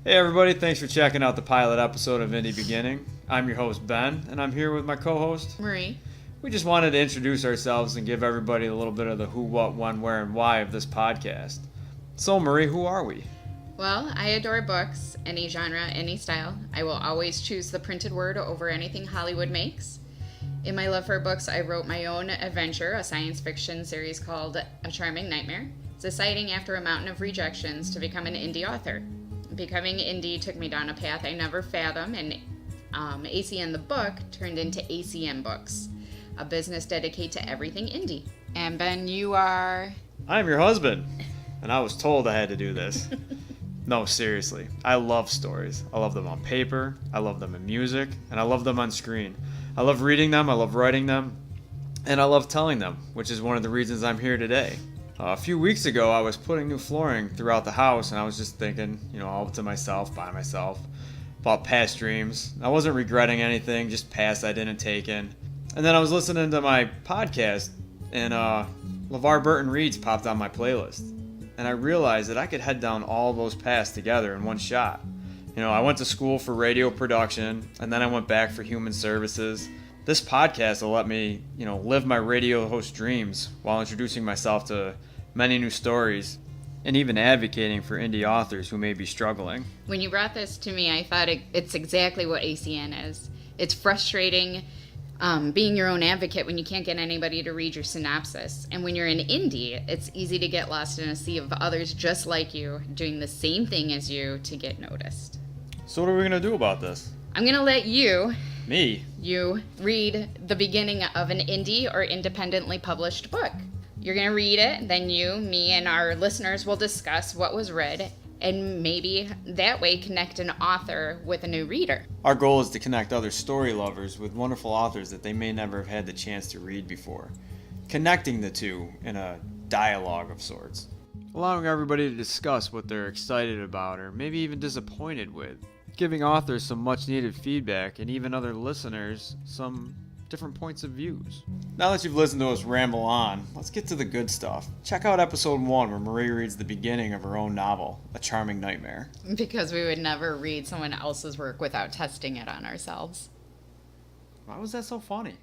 Hey everybody, thanks for checking out the pilot episode of Indie Beginning. I'm your host Ben, and I'm here with my co-host. Marie. We just wanted to introduce ourselves and give everybody a little bit of the who, what, when, where, and why of this podcast. So Marie, who are we? Well, I adore books, any genre, any style. I will always choose the printed word over anything Hollywood makes. In my love for books, I wrote my own adventure, a science fiction series called A Charming Nightmare, deciding after a mountain of rejections to become an indie author. Becoming indie took me down a path I never fathomed, and ACN the book turned into ACN Books, a business dedicated to everything indie. And Ben, you are... I'm your husband, and I was told I had to do this. No, seriously, I love stories. I love them on paper, I love them in music, and I love them on screen. I love reading them, I love writing them, and I love telling them, which is one of the reasons I'm here today. A few weeks ago, I was putting new flooring throughout the house, and I was just thinking, all to myself, by myself, about past dreams. I wasn't regretting anything, just past I didn't take in. And then I was listening to my podcast, and LeVar Burton Reads popped on my playlist. And I realized that I could head down all those paths together in one shot. I went to school for radio production, and then I went back for human services. This podcast will let me, live my radio host dreams while introducing myself to many new stories and even advocating for indie authors who may be struggling. When you brought this to me, I thought it's exactly what ACN is. It's frustrating being your own advocate when you can't get anybody to read your synopsis. And when you're in indie, it's easy to get lost in a sea of others just like you doing the same thing as you to get noticed. So what are we going to do about this? I'm going to let you read the beginning of an indie or independently published book. You're going to read it, then you, me, and our listeners will discuss what was read, and maybe that way connect an author with a new reader. Our goal is to connect other story lovers with wonderful authors that they may never have had the chance to read before, connecting the two in a dialogue of sorts, allowing everybody to discuss what they're excited about or maybe even disappointed with, giving authors some much needed feedback and even other listeners some different points of views. Now that you've listened to us ramble on, let's get to the good stuff. Check out episode 1 where Marie reads the beginning of her own novel, A Charming Nightmare. Because we would never read someone else's work without testing it on ourselves. Why was that so funny?